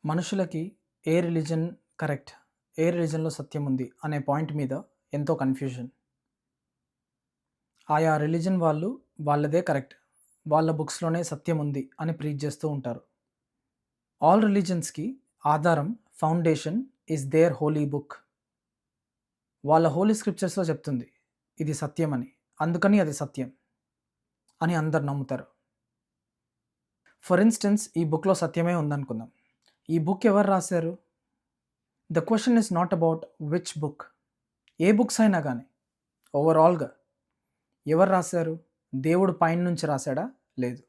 మనుషులకి ఏ religion correct, ఏ రిలీజన్‌లో సత్యం ఉంది అనే పాయింట్ మీద ఎంతో కన్‌ఫ్యూజన్. ఆయా రిలీజన్ వాళ్ళు వాళ్ళదే కరెక్ట్, వాళ్ళ బుక్స్‌లోనే సత్యం ఉంది అని ప్రీచ్ చేస్తూ ఉంటారు. ఆల్ రిలీజన్స్‌కి ఆధారం, foundation is their holy book. వాళ్ళ హోలీ స్క్రిప్చర్స్‌లో చెప్తుంది ఇది సత్యం అని. అందుకని అది సత్యం అని అందరూ నమ్ముతారు. ఫర్ ఇన్‌స్టెన్స్ ఈ బుక్‌లో సత్యమే ఉందనుకుందాం. ఈ బుక్ ఎవరు రాశారు? The question is not about which book. A books అయినా గానీ ఓవరాల్‌గా ఎవరు రాశారు? దేవుడు పైన నుంచి రాసాడా? లేదు.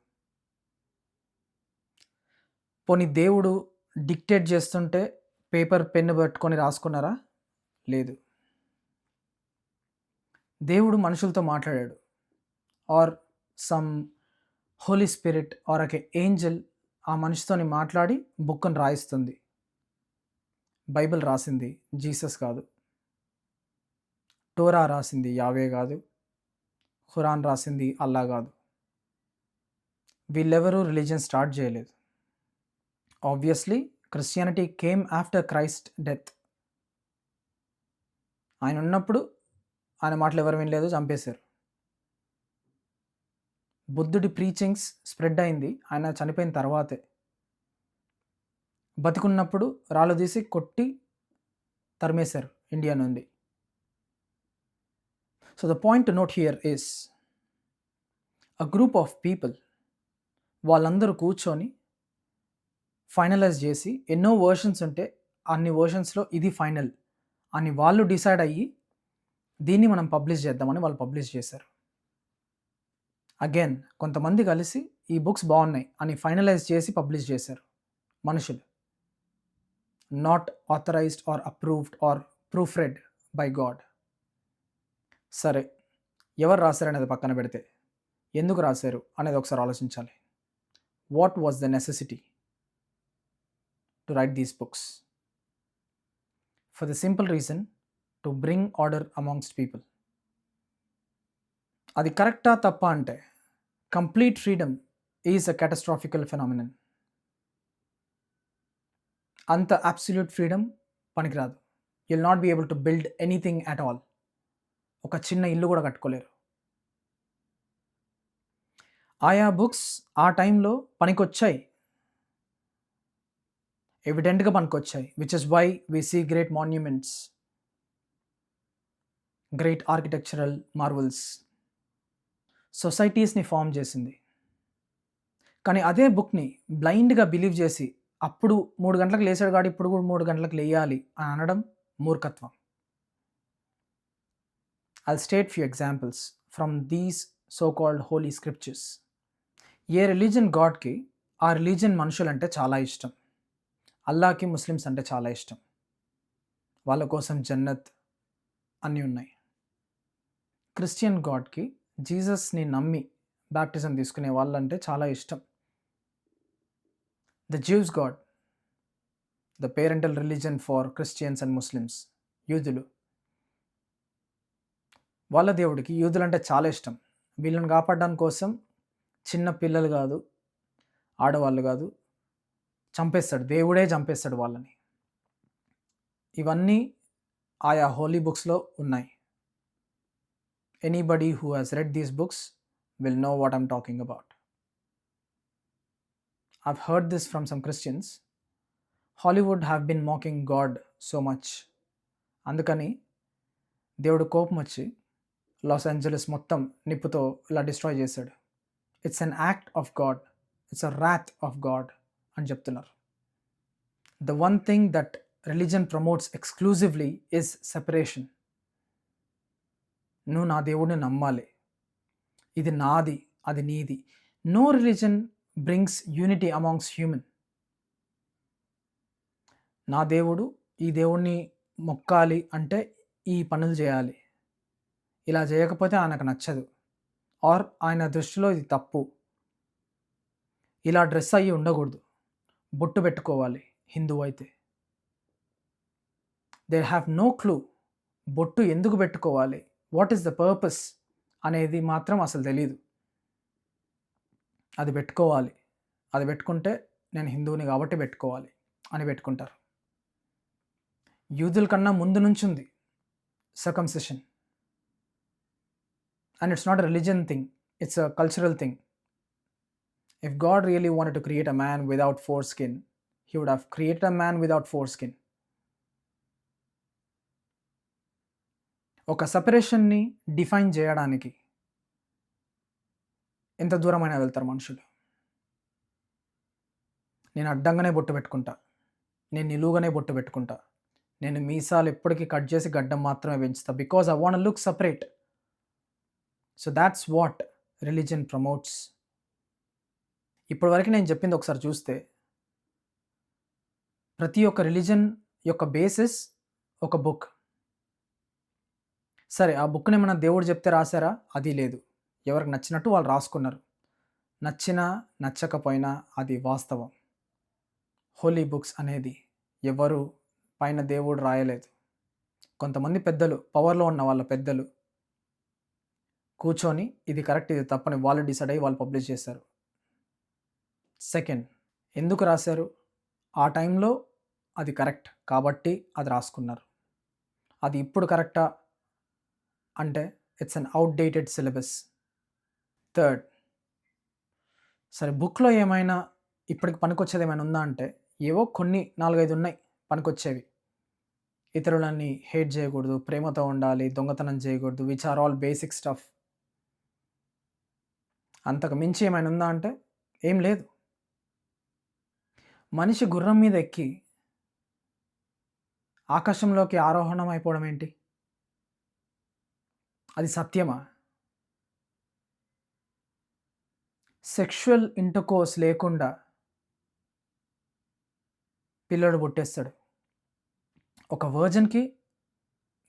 పోనీ దేవుడు డిక్టేట్ చేస్తుంటే పేపర్, పెన్ను పట్టుకొని రాసుకున్నారా? లేదు. దేవుడు మనుషులతో మాట్లాడాడు. Or some holy spirit or ఒక ఏంజెల్ ఆ మనిషితోని మాట్లాడి బుక్‌ని రాయిస్తుంది. బైబిల్ రాసింది జీసస్ కాదు. టోరా రాసింది యావే కాదు. ఖురాన్ రాసింది అల్లా కాదు. వీళ్ళెవరూ రిలీజియన్ స్టార్ట్ చేయలేదు. Obviously Christianity came after Christ death. ఆయన ఉన్నప్పుడు ఆయన మాటలు ఎవరు వినలేదు, చంపేశారు. బుద్ధుడి ప్రీచింగ్స్ స్ప్రెడ్ అయింది ఆయన చనిపోయిన తర్వాతే. బతికున్నప్పుడు రాళ్ళు తీసి కొట్టి తరిమేశారు ఇండియా నుండి. So the point to note here is a group of people వాళ్ళందరూ కూర్చొని ఫైనలైజ్ చేసి ఎన్నో వర్షన్స్ ఉంటే అన్ని వర్షన్స్లో ఇది ఫైనల్ అని వాళ్ళు డిసైడ్ అయ్యి దీన్ని మనం పబ్లిష్ చేద్దామని వాళ్ళు పబ్లిష్ చేశారు. అగైన్ కొంతమంది కలిసి ఈ బుక్స్ బాగున్నాయి అని ఫైనలైజ్ చేసి పబ్లిష్ చేశారు మనుషులు. Not authorized or approved or proofread by God. సరే, ఎవరు రాశారు అనేది పక్కన పెడితే ఎందుకు రాశారు అనేది ఒకసారి ఆలోచించాలి. What was the necessity to write these books? For the simple reason to bring order amongst people. అది కరెక్టా తప్ప అంటే complete freedom is a catastrophical phenomenon. అంత అబ్సల్యూట్ ఫ్రీడమ్ పనికిరాదు. You'll not be able to build anything at all. ఒక చిన్న ఇల్లు కూడా కట్టుకోలేరు. ఆయా బుక్స్ ఆ టైంలో పనికొచ్చాయి, ఎవిడెంట్గా పనికొచ్చాయి. Which is why we see great monuments, great architectural marvels. సొసైటీస్ని ఫామ్ చేసింది. కానీ అదే బుక్ని బ్లైండ్గా బిలీవ్ చేసి అప్పుడు 3 గంటలకు లేచాడు కాదు ఇప్పుడు కూడా 3 గంటలకు లేయాలి అని అనడం మూర్ఖత్వం. I'll state few examples from these so-called holy scriptures. ఏ రిలీజన్ గాడ్కి ఆ రిలీజన్ మనుషులంటే చాలా ఇష్టం. అల్లాకి ముస్లిమ్స్ అంటే చాలా ఇష్టం. వాళ్ళ కోసం జన్నత్ అన్నీ ఉన్నాయి. క్రిస్టియన్ గాడ్కి జీసస్ని నమ్మి బ్యాప్టిజం తీసుకునే వాళ్ళంటే చాలా ఇష్టం. The Jews God, the parental religion for Christians and Muslims, యూదులు, వాళ్ళ దేవుడికి యూదులంటే చాలా ఇష్టం. వీళ్ళని కాపాడడానికి కోసం చిన్న పిల్లలు కాదు, ఆడవాళ్ళు కాదు, చంపేస్తాడు, దేవుడే చంపేస్తాడు వాళ్ళని. ఇవన్నీ ఆయా హోలీ బుక్స్లో ఉన్నాయి. Anybody who has red these books will know what I'm talking about. I've heard this from some Christians. Hollywood have been mocking God so much. అందుకని దేవుడు కోపం వచ్చి లాస్ ఏంజలస్ మొత్తం నిప్పుతో ఇలా డిస్ట్రాయ్ చేశాడు. It's an act of God, it's a wrath of God అని చెప్తున్నారు. The one thing that religion promotes exclusively is separation. నువ్వు నా దేవుడిని నమ్మాలి, ఇది నాది, అది నీది. No religion brings unity amongst human. నా దేవుడు, ఈ దేవుణ్ణి మొక్కాలి అంటే ఈ పనులు చేయాలి, ఇలా చేయకపోతే ఆయనకు నచ్చదు, ఆర్ ఆయన దృష్టిలో ఇది తప్పు, ఇలా డ్రెస్ అయ్యి ఉండకూడదు, బొట్టు పెట్టుకోవాలి హిందువు అయితే. దే హ్యావ్ నో క్లూ బొట్టు ఎందుకు పెట్టుకోవాలి, వాట్ ఈస్ ద పర్పస్ అనేది మాత్రం అసలు తెలీదు. అది పెట్టుకోవాలి, అది పెట్టుకుంటే నేను హిందువుని కాబట్టి పెట్టుకోవాలి. అని పెట్టుకుంటారు. యూదుల కన్నా ముందు నుంచి ఉంది circumcision. And it's not a religion thing, it's a cultural thing. If God really wanted to create a man without foreskin, he would have created a man without foreskin. ఒక సెపరేషన్ని డిఫైన్ చేయడానికి ఎంత దూరమైనా వెళ్తారు మనుషులు. నేను అడ్డంగానే బొట్టు పెట్టుకుంటా, నేను నిలువుగానే బొట్టు పెట్టుకుంటా, నేను మీసాలు ఎప్పటికీ కట్ చేసి గడ్డం మాత్రమే పెంచుతా, because I want look separate. So that's what religion promotes. ఇప్పటివరకు నేను చెప్పింది ఒకసారి చూస్తే, ప్రతి ఒక్క రిలీజన్ యొక్క బేసిస్ ఒక బుక్. సరే, ఆ బుక్ని ఏమన్నా దేవుడు చెప్తే రాశారా? అది లేదు. ఎవరికి నచ్చినట్టు వాళ్ళు రాసుకున్నారు. నచ్చినా నచ్చకపోయినా అది వాస్తవం. హోలీ బుక్స్ అనేది ఎవరు పైన దేవుడు రాయలేదు. కొంతమంది పెద్దలు, పవర్లో ఉన్న వాళ్ళ పెద్దలు కూర్చొని ఇది కరెక్ట్, ఇది తప్పని వాళ్ళు డిసైడ్ అయ్యి వాళ్ళు పబ్లిష్ చేశారు. సెకండ్, ఎందుకు రాశారు? ఆ టైంలో అది కరెక్ట్ కాబట్టి అది రాసుకున్నారు. అది ఇప్పుడు కరెక్టా అంటే it's an outdated syllabus. Third, సరే బుక్లో ఏమైనా ఇప్పటికి పనికొచ్చేది ఏమైనా ఉందా అంటే ఏవో కొన్ని 4-5 ఉన్నాయి పనికొచ్చేవి. ఇతరులని హేట్ చేయకూడదు, ప్రేమతో ఉండాలి, దొంగతనం చేయకూడదు, which are all basic stuff. అంతకు మించి ఏమైనా ఉందా అంటే ఏం లేదు. మనిషి గుర్రం మీద ఎక్కి ఆకాశంలోకి ఆరోహణం అయిపోవడం ఏంటి? అది సత్యమా? సెక్షువల్ ఇంటర్కోర్స్ లేకుండా పిల్లడు పుట్టేస్తాడు. ఒక వర్జన్కి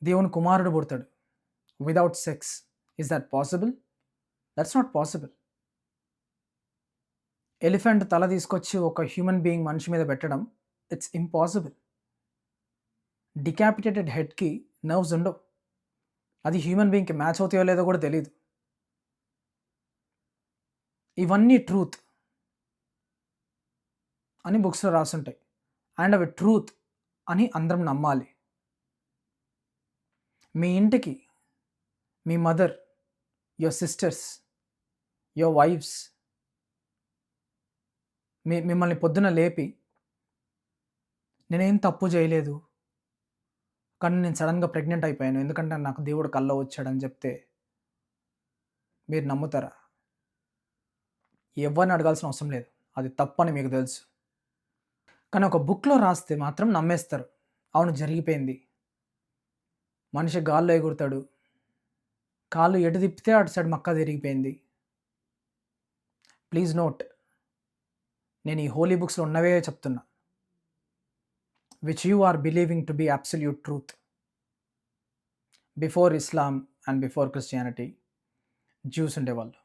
దేవుని కుమారుడు పుడతాడు without sex. Is that possible? That's not possible. Elephant తల తీసుకొచ్చి ఒక హ్యూమన్ బీయింగ్ మనిషి మీద పెట్టడం, ఇట్స్ ఇంపాసిబుల్. డికాపిటేటెడ్ హెడ్కి నర్వ్స్ ఉండవు. అది హ్యూమన్ బీయింగ్కి మ్యాచ్ అవుతాయో లేదో కూడా తెలియదు. ఇవన్నీ ట్రూత్ అని బుక్స్లో రాసుంటాయి. అండ్ అవి ట్రూత్ అని అందరం నమ్మాలి. మీ ఇంటికి మీ mother, your sisters, your wives మిమ్మల్ని పొద్దున లేపి నేనేం తప్పు చేయలేదు కానీ నేను సడన్గా ప్రెగ్నెంట్ అయిపోయాను ఎందుకంటే నాకు దేవుడు కల్లో వచ్చాడని చెప్తే మీరు నమ్ముతారా? ఎవరిని అడగాల్సిన అవసరం లేదు, అది తప్పని మీకు తెలుసు. కానీ ఒక బుక్లో రాస్తే మాత్రం నమ్మేస్తారు. అవును, జరిగిపోయింది. మనిషి గాల్లో ఎగురుతాడు, కాళ్ళు ఎటు తిప్పితే అటు సైడ్ మక్క తిరిగిపోయింది. ప్లీజ్ నోట్, నేను ఈ హోలీ బుక్స్లో ఉన్నవే చెప్తున్నా, which you are believing to be absolute truth. Before Islam and before Christianity Jews ఉండేవాళ్ళు.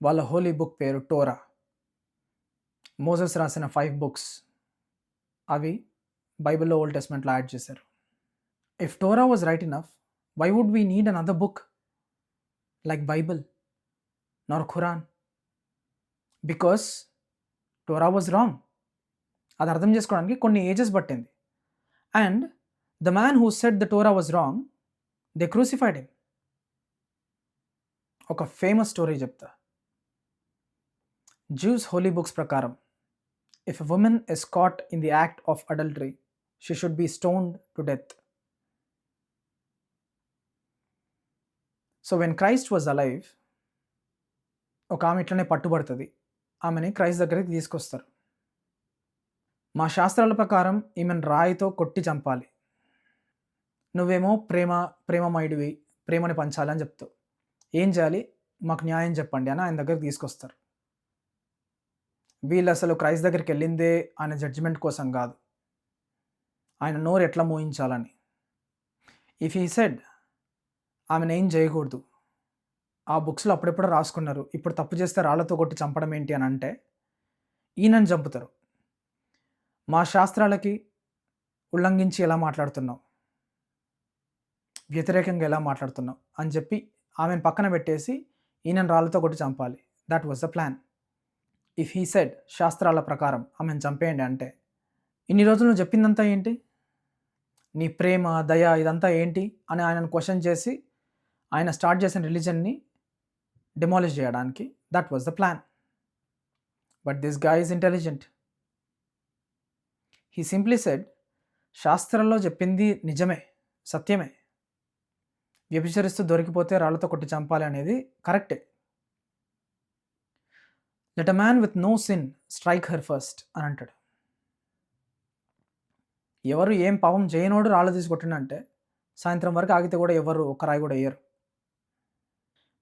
వాళ్ళ హోలీ బుక్ పేరు టోరా. మోసెస్ రాసిన 5 books అవి బైబిల్లో ఓల్డ్ టెస్ట్మెంట్లో యాడ్ చేశారు. If Torah was right enough, why would we need another book like Bible nor Quran? Because Torah was wrong. అది అర్థం చేసుకోవడానికి కొన్ని ఏజెస్ పట్టింది. And the man who said the Torah was wrong, they crucified him. ఒక famous story చెప్తా. Jews' holy books ప్రకారం, if a woman is caught in the act of adultery, she should be stoned to death. So when Christ was alive, ఒక ఆమె ఇట్లనే పట్టుబడుతుంది. ఆమెని Christ దగ్గరికి తీసుకొస్తారు. మా శాస్త్రాల ప్రకారం ఈమెను రాయితో కొట్టి చంపాలి. నువ్వేమో ప్రేమమయుడివి, ప్రేమని పంచాలని చెప్తావు. ఏం చేయాలి, మాకు న్యాయం చెప్పండి అని ఆయన దగ్గరికి తీసుకొస్తారు. వీళ్ళు అసలు క్రైస్ట్ దగ్గరికి వెళ్ళిందే ఆయన జడ్జిమెంట్ కోసం కాదు, ఆయన నోరు ఎట్లా మోయించాలని. ఇఫ్ హీ సెడ్ ఆమెను ఏం చేయకూడదు, ఆ బుక్స్లో అప్పుడెప్పుడు రాసుకున్నారు, ఇప్పుడు తప్పు చేస్తే రాళ్లతో కొట్టి చంపడం ఏంటి అని అంటే ఈయనని చంపుతారు. మా శాస్త్రాలకి ఉల్లంఘించి ఎలా మాట్లాడుతున్నావు, వ్యతిరేకంగా ఎలా మాట్లాడుతున్నావు అని చెప్పి ఆమెను పక్కన పెట్టేసి ఈయనను రాళ్లతో కొట్టి చంపాలి. That was the plan. If he said శాస్త్రాల ప్రకారం ఆమెను చంపేయండి అంటే ఇన్ని రోజులు నువ్వు చెప్పిందంతా ఏంటి? నీ ప్రేమ, దయ ఇదంతా ఏంటి? అని ఆయనను క్వెషన్ చేసి ఆయన స్టార్ట్ చేసిన రిలిజన్‌ని డెమాలిష్ చేయడానికి. That was the plan. But this guy is intelligent. He simply said, శాస్త్రంలో చెప్పింది నిజమే, సత్యమే. వ్యభిచరిస్తూ దొరికిపోతే రాళ్ళతో కొట్టి చంపాలి అనేది కరెక్టే. Let a man with no sin strike her first అని అంటాడు. ఎవరు ఏం పాపం చేయనోడు రాళ్ళు తీసి కొట్టిండంటే సాయంత్రం వరకు ఆగితే కూడా ఎవరు ఒక్క రాయి కూడా వేయరు.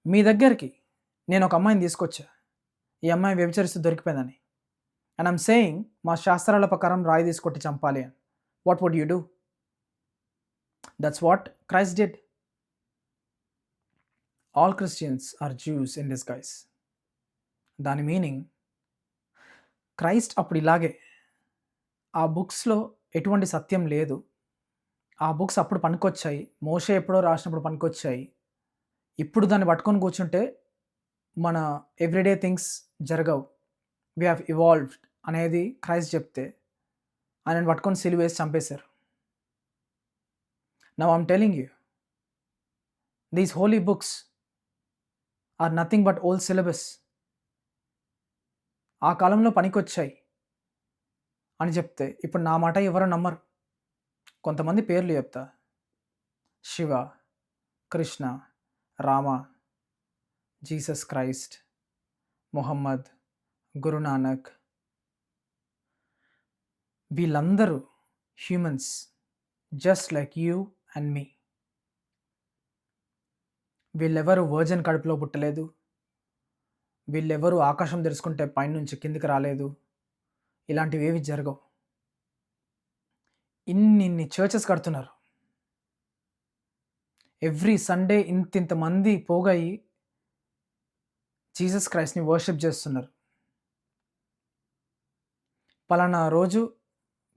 మీ దగ్గరికి నేను ఒక అమ్మాయిని తీసుకొచ్చా, ఈ అమ్మాయి వ్యభిచరిస్తూ దొరికిపోయిందని. అండ్ ఐమ్ సేయింగ్ మా శాస్త్రాల ప్రకారం రాయి తీసుకొట్టి చంపాలి అని. What would you do? That's what Christ did. All Christians are Jews in disguise. దాని మీనింగ్ క్రైస్ట్ అప్పుడు ఇలాగే, ఆ బుక్స్లో ఎటువంటి సత్యం లేదు, ఆ బుక్స్ అప్పుడు పనికొచ్చాయి, మోషే ఎప్పుడో రాసినప్పుడు పనికొచ్చాయి, ఇప్పుడు దాన్ని పట్టుకొని కూర్చుంటే మన ఎవ్రీడే థింగ్స్ జరగవు, వీ హ్యావ్ ఇవాల్వ్డ్ అనేది క్రైస్ట్ చెప్తే ఆయనను పట్టుకొని సిలువేసి చంపేశారు. Now I'm telling you, these holy books are nothing but old syllabus. ఆ కాలంలో పనికొచ్చాయి అని చెప్తే ఇప్పుడు నా మాట ఎవరు నమ్మరు. కొంతమంది పేర్లు చెప్తా: Shiva, Krishna, Rama, Jesus Christ, Mohammed, Guru Nanak. వీళ్ళందరూ humans just like you and me. వీళ్ళెవరు వర్జన్ కడుపులో పుట్టలేదు, వీళ్ళెవరు ఆకాశం తెరుచుకుంటే పైనుంచి కిందికి రాలేదు, ఇలాంటివి ఏవి జరగవు. ఇన్ని చర్చెస్ కడుతున్నారు, ఎవ్రీ సండే ఇంతమంది పోగయి జీసస్ క్రైస్ట్ని వర్షిప్ చేస్తున్నారు. పలానా రోజు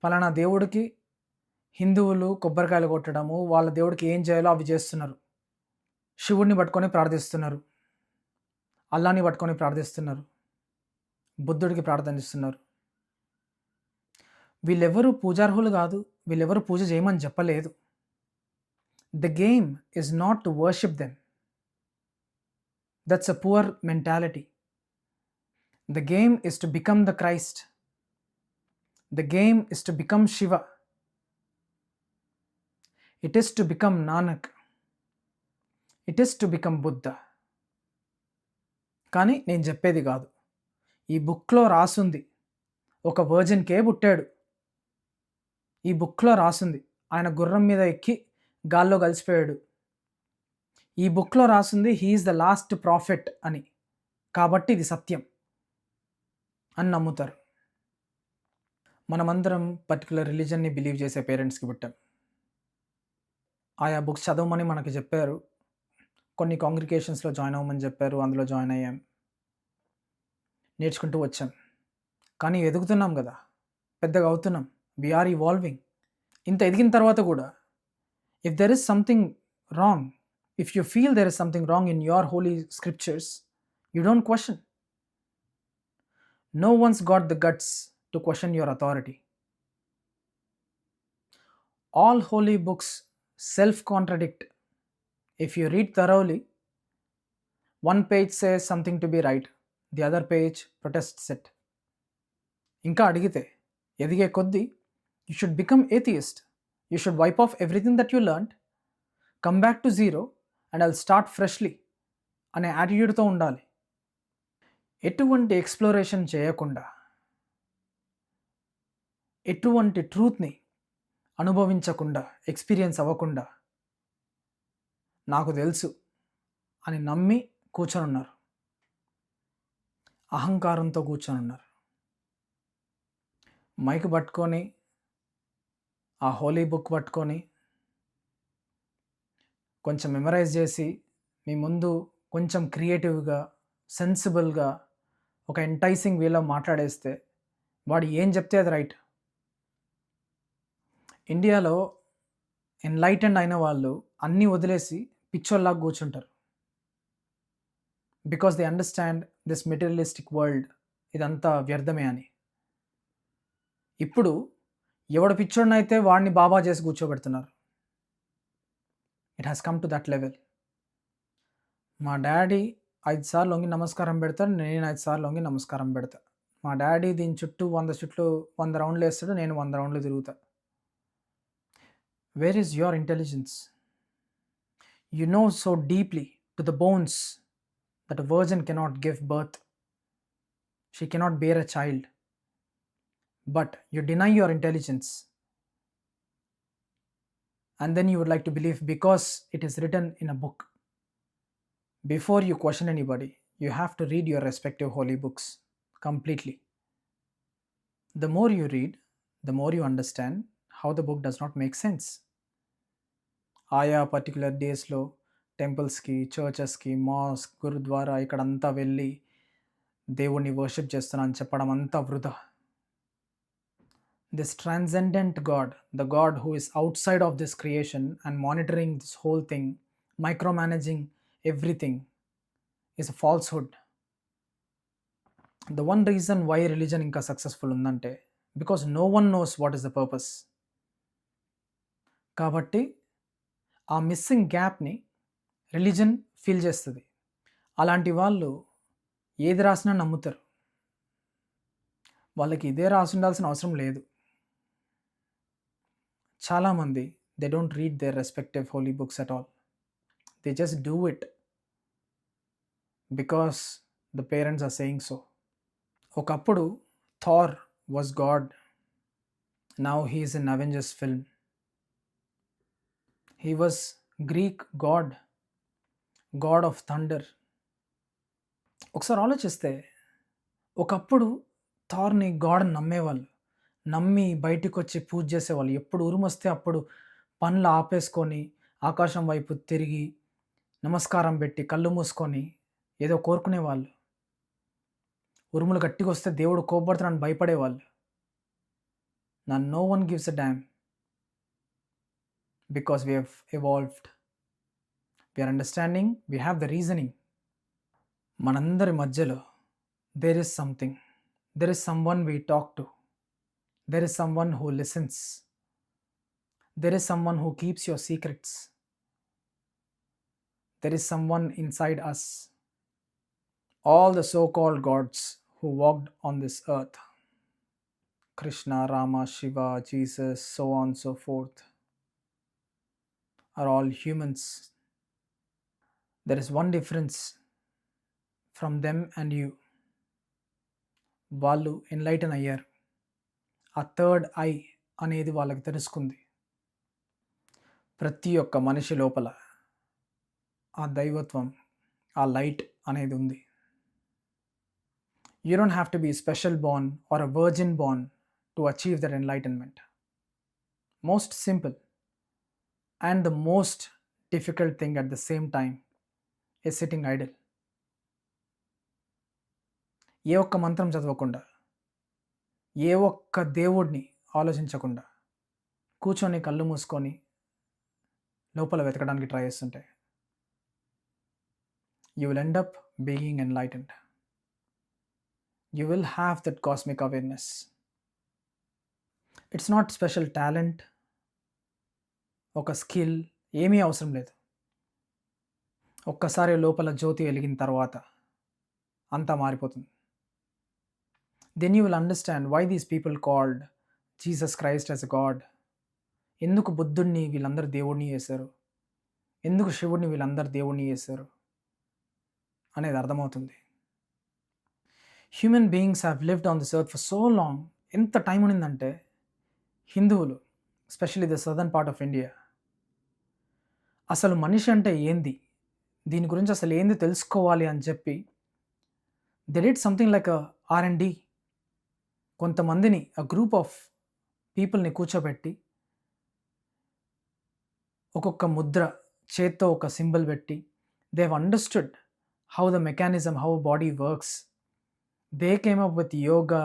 పలానా దేవుడికి హిందువులు కొబ్బరికాయలు కొట్టడము, వాళ్ళ దేవుడికి ఏం చేయాలో అవి చేస్తున్నారు. శివుడిని పట్టుకొని ప్రార్థిస్తున్నారు, అల్లాని పట్టుకొని ప్రార్థిస్తున్నారు, బుద్ధుడికి ప్రార్థనిస్తున్నారు. వీళ్ళెవరూ పూజార్హులు కాదు, వీళ్ళెవరూ పూజ చేయమని చెప్పలేదు. The game is not to worship them. That's a poor mentality. The game is to become the Christ. The game is to become Shiva. It is to become Nanak. It is to become Buddha. కానీ నేను చెప్పేది కాదు, ఈ బుక్లో రాసుంది. ఒక వర్జిన్కే పుట్టాడు, ఈ బుక్లో రాసుంది. ఆయన గుర్రం మీద ఎక్కి గాల్లో కలిసిపోయాడు. ఈ బుక్లో రాసుంది హీఈస్ ద లాస్ట్ ప్రాఫిట్ అని, కాబట్టి ఇది సత్యం అని నమ్ముతారు. మనమందరం పర్టికులర్ రిలీజన్ని బిలీవ్ చేసే పేరెంట్స్కి పుట్టాం. ఆయా బుక్స్ చదవమని మనకి చెప్పారు, కొన్ని కాంగ్రిగేషన్స్లో జాయిన్ అవ్వమని చెప్పారు, అందులో జాయిన్ అయ్యాం, నేర్చుకుంటూ వచ్చాం. కానీ ఎదుగుతున్నాం కదా, పెద్దగా అవుతున్నాం, వీఆర్ ఇవాల్వింగ్. ఇంత ఎదిగిన తర్వాత కూడా if there is something wrong, if you feel there is something wrong in your holy scriptures, you don't question. No one's got the guts to question your authority. All holy books self-contradict. If you read thoroughly, one page says something to be right, the other page protests it. ఇంకా అడిగితే ఎదిగే కొద్దీ you should become atheist. You should wipe off everything that you learned, come back to zero and I'll start freshly అనే యాటిట్యూడ్తో ఉండాలి. ఎటువంటి exploration చేయకుండా, ఎటువంటి ట్రూత్ని అనుభవించకుండా, experience అవ్వకుండా నాకు తెలుసు అని నమ్మి కూర్చొని ఉన్నారు, అహంకారంతో కూర్చొని ఉన్నారు. మైక్ పట్టుకొని, ఆ హోలీ బుక్ పట్టుకొని కొంచెం మెమరైజ్ చేసి మీ ముందు కొంచెం క్రియేటివ్గా, సెన్సిబుల్గా, ఒక ఎంటైసింగ్ వేలో మాట్లాడేస్తే వాడు ఏం చెప్తే అది రైట్. ఇండియాలో ఎన్లైటెండ్ అయిన వాళ్ళు అన్నీ వదిలేసి పిచ్చోల్లాగా కూర్చుంటారు. Because they understand this materialistic world, ఇదంతా వ్యర్థమే అని. ఇప్పుడు ఎవడు పిచ్చోడినైతే వాడిని బాబా చేసి కూర్చోబెడుతున్నారు. It has come to that level. మా డ్యాడీ 5 సార్లు వంగి నమస్కారం పెడతాడు. నేను 5 సార్లు వంగి నమస్కారం పెడతా. మా డ్యాడీ దీని చుట్టూ 100 రౌండ్‌లేస్తాడు. నేను 100 రౌండ్‌లు తిరుగుతా. Where is your intelligence? You know so deeply to the bones that a virgin cannot give birth. She cannot bear a child. But you deny your intelligence. And then you would like to believe because it is written in a book. Before you question anybody, you have to read your respective holy books completely. The more you read, the more you understand how the book does not make sense. ఆయా particular డేస్లో టెంపుల్స్కి, చర్చెస్కి, mask, gurdwara ఇక్కడంతా వెళ్ళి దేవుణ్ణి worship చేస్తున్నా అని చెప్పడం అంతా వృధా. This transcendent God, the God who is outside of this creation and monitoring this whole thing, micromanaging everything, is a falsehood. The one reason why religion ఇంకా సక్సెస్ఫుల్ ఉందంటే because no one knows what is the purpose. కాబట్టి ఆ missing గ్యాప్ని religion fill చేస్తుంది. అలాంటి వాళ్ళు ఏది రాసినా నమ్ముతారు. వాళ్ళకి ఇదే రాసి ఉండాల్సిన అవసరం లేదు. చాలామంది they don't read their respective holy books at all. They just do it because the parents are saying so. ఒకప్పుడు Thor was god. Now he is in Avengers film. He was Greek god, god of thunder. ఒకసారి ఆలోచిస్తే ఒకప్పుడు థార్ని God నమ్మేవాళ్ళు, నమ్మి బయటికి వచ్చి పూజ చేసేవాళ్ళు. ఎప్పుడు ఉరుమొస్తే అప్పుడు పనులు ఆపేసుకొని ఆకాశం వైపు తిరిగి నమస్కారం పెట్టి కళ్ళు మూసుకొని ఏదో కోరుకునేవాళ్ళు. ఉరుములు గట్టిగా వస్తే దేవుడు కోపడుతున్నాడని భయపడేవాళ్ళు. నా no one gives a damn because we have evolved, we are understanding, we have the reasoning. మనందరి మధ్యలో there is something, there is someone we talk to, there is someone who listens, there is someone who keeps your secrets, there is someone inside us. All the so-called gods who walked on this earth, Krishna, Rama, Shiva, Jesus, so on and so forth, are all humans. There is one difference from them and you. వాళ్ళు enlighten అయ్యారు. ఆ third I అనేది వాళ్ళకి తెలుసుకుంది. ప్రతి ఒక్క మనిషి లోపల ఆ దైవత్వం, ఆ లైట్ అనేది ఉంది. You don't have to be special born or a virgin born to achieve that enlightenment. Most simple and the most difficult thing at the same time is sitting idle. ఏ ఒక్క మంత్రం చదవకుండా, ఏ ఒక్క దేవుడిని ఆలోచించకుండా కూర్చొని కళ్ళు మూసుకొని లోపల వెతకడానికి ట్రై చేస్తుంటే you will end up being enlightened. You will have that cosmic awareness. It's not special talent, ఒక స్కిల్ ఏమీ అవసరం లేదు. ఒక్కసారి లోపల జ్యోతి వెలిగిన తర్వాత అంతా మారిపోతుంది. Then you will understand why these people called Jesus Christ as a God. ఎందుకు బుద్ధుడిని వీళ్ళందరూ దేవుడిని చేశారు, ఎందుకు శివుడిని వీళ్ళందరూ దేవుడిని చేశారు అనేది అర్థమవుతుంది. Human beings have lived on this earth for so long. ఎంత టైం ఉండిందంటే హిందువులు, especially the southern part of India, అసలు మనిషి అంటే ఏంది, దీని గురించి అసలు ఏంది తెలుసుకోవాలి అని చెప్పి they did something like R&D. కొంతమందిని, అ గ్రూప్ ఆఫ్ పీపుల్ని కూర్చోబెట్టి ఒక్కొక్క ముద్ర చేత్తో ఒక సింబల్ పెట్టి they have understood how the mechanism, how body works. They came up with yoga.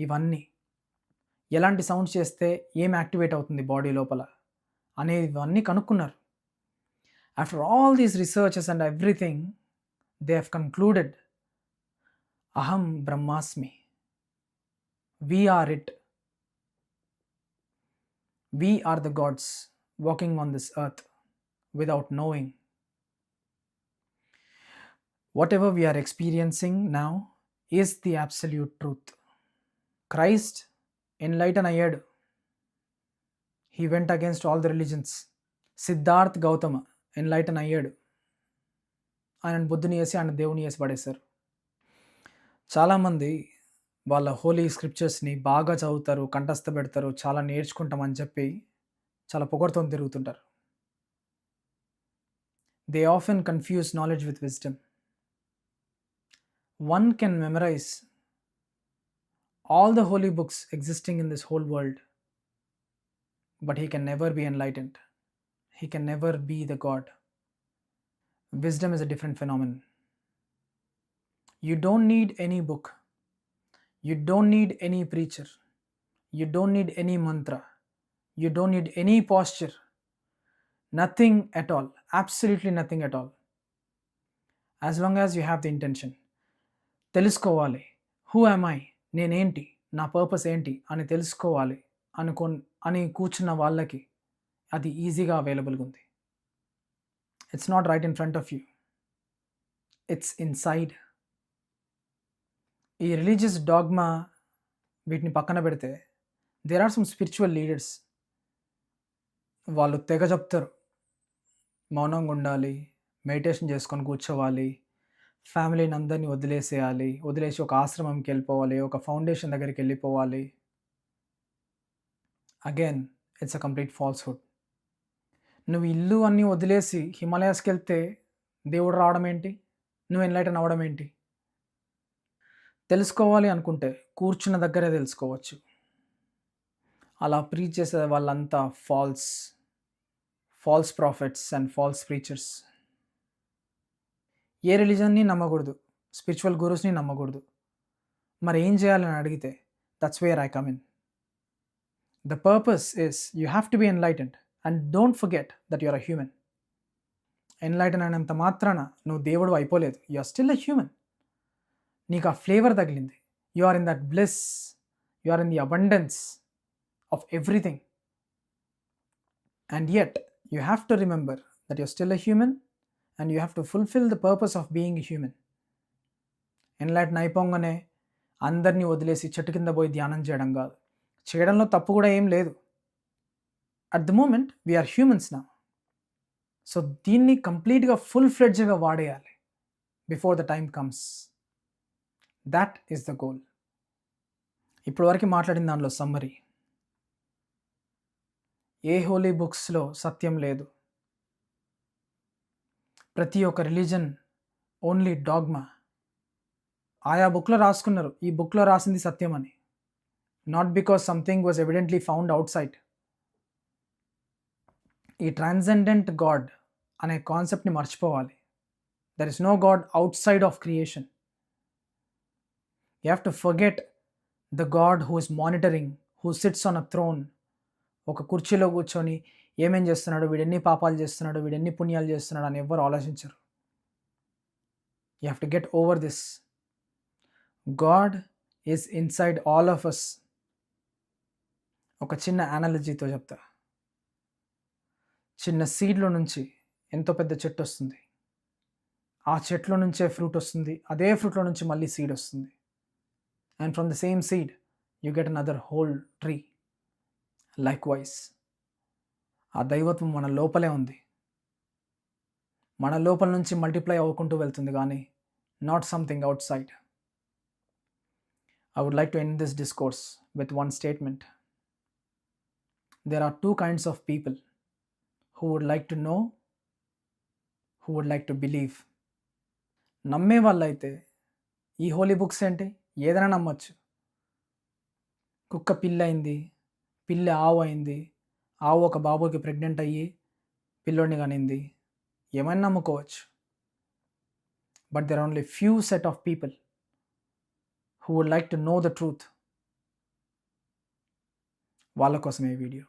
ఇవన్నీ ఎలాంటి సౌండ్స్ చేస్తే ఏం యాక్టివేట్ అవుతుంది బాడీ లోపల అనేవన్నీ కనుక్కున్నారు. After all these researches and everything they have concluded అహం బ్రహ్మాస్మి. We are it. We are the gods walking on this earth without knowing. Whatever we are experiencing now is the absolute truth. Christ enlighten అయ్యాడు. He went against all the religions. Siddharth Gautama enlighten అయ్యాడు. ఆయనను బుద్ధుని వేసి ఆయన దేవుని వేసి పడేశారు. చాలామంది వాళ్ళ హోలీ స్క్రిప్చర్స్ని బాగా చదువుతారు, కంఠస్థ పెడతారు, చాలా నేర్చుకుంటామని చెప్పి చాలా పొగడుతో తిరుగుతుంటారు. They often confuse knowledge with wisdom. One can memorise all the holy books existing in this whole world, but he can never be enlightened. He can never be the God. Wisdom is a different phenomenon. You don't need any book. You don't need any preacher. You don't need any mantra. You don't need any posture. Nothing at all. Absolutely nothing at all. As long as you have the intention. తెలుసుకోవాలి. Who am I? నేనేంటి, నా purpose ఏంటి అని తెలుసుకోవాలి అని కూర్చున్న వాళ్ళకి అది ఈజీగా అవైలబుల్గా ఉంది. It's not right in front of you, it's inside. ఈ రిలీజియస్ డాగ్మా వీటిని పక్కన పెడితే there are some spiritual leaders. వాళ్ళు తెగ చెప్తారు మౌనంగా ఉండాలి, మెడిటేషన్ చేసుకొని కూర్చోవాలి, ఫ్యామిలీని అందరినీ వదిలేసి ఒక ఆశ్రమంకి వెళ్ళిపోవాలి, ఒక ఫౌండేషన్ దగ్గరికి వెళ్ళిపోవాలి. Again it's a complete falsehood. నువ్వు ఇల్లు అన్నీ వదిలేసి హిమాలయాస్కి వెళ్తే దేవుడు రావడం ఏంటి, నువ్వు ఎన్లైటన్ అవ్వడం ఏంటి? తెలుసుకోవాలి అనుకుంటే కూర్చున్న దగ్గరే తెలుసుకోవచ్చు. అలా ప్రీచ్ చేసే వాళ్ళంతా false prophets and false preachers. ఏ రిలీజన్ని నమ్మకూడదు, స్పిరిచువల్ గురూస్ని నమ్మకూడదు. మరి ఏం చేయాలని అడిగితే that's where I come in. The purpose is you have to be enlightened and don't forget that you are a human. Enlighten అయినంత మాత్రాన నువ్వు దేవుడు అయిపోలేదు. You are still a human. నీకు ఆ ఫ్లేవర్ తగిలింది. You are in that bliss, you are in the abundance of everything. And yet you have to remember that you are still a human and you have to fulfill the purpose of being a human. Enlighten అయిపోగానే అందరినీ వదిలేసి చెట్టు కింద పోయి ధ్యానం చేయడం కాదు. చేయడంలో తప్పు కూడా ఏం లేదు. At the moment we're humans నా. సో దీన్ని కంప్లీట్గా ఫుల్ ఫ్లెడ్జ్గా వాడేయాలి before the time comes. That is the goal. ఇప్పటివరకు మాట్లాడిన దానిలో సమ్మరీ. ఏ హోలీ బుక్స్లో సత్యం లేదు. ప్రతి ఒక్క రిలీజన్ ఓన్లీ డాగ్మా. ఆయా బుక్లో రాసుకున్నారు ఈ బుక్లో రాసింది సత్యం అని. Not because something was evidently found outside. ఈ ట్రాన్సెండెంట్ గాడ్ అనే కాన్సెప్ట్ని మర్చిపోవాలి. There is no God outside of creation. You have to forget the God who is monitoring, who sits on a throne. ఒక కుర్చీలో కూర్చొని ఏమేం చేస్తున్నాడు, వీడెన్ని పాపాలు చేస్తున్నాడు, వీడెన్ని పుణ్యాలు చేస్తున్నాడు అని ఎవ్వరు ఆలోచించరు. You have to get over this. God is inside all of us. ఒక చిన్న అనాలజీతో చెప్తా. చిన్న సీడ్లో నుంచి ఎంతో పెద్ద చెట్టు వస్తుంది. ఆ చెట్లో నుంచే ఫ్రూట్ వస్తుంది. అదే ఫ్రూట్లో నుంచి మళ్ళీ సీడ్ వస్తుంది. And from the same seed you get another whole tree. Like wise ఆ దైవత్వం మన లోపలే ఉంది. మన లోపల నుంచి మల్టిప్లై అవ్వకుంటూ వెళ్తుంది కానీ not something out side. I would like to end this discourse with one statement. There are two kinds of people who would like to know, who would like to believe. నమ్మే వాళ్ళైతే ఈ holy books ఏంటి, ఏదైనా నమ్మచ్చు. కుక్క పిల్ల అయింది, పిల్ల ఆవు అయింది, ఆవు ఒక బాబుకి ప్రెగ్నెంట్ అయ్యి పిల్లోడిని కనింది, ఏమైనా నమ్ముకోవచ్చు. But there are only few set of people who would like to know the truth. వాళ్ళ కోసమే ఈ వీడియో.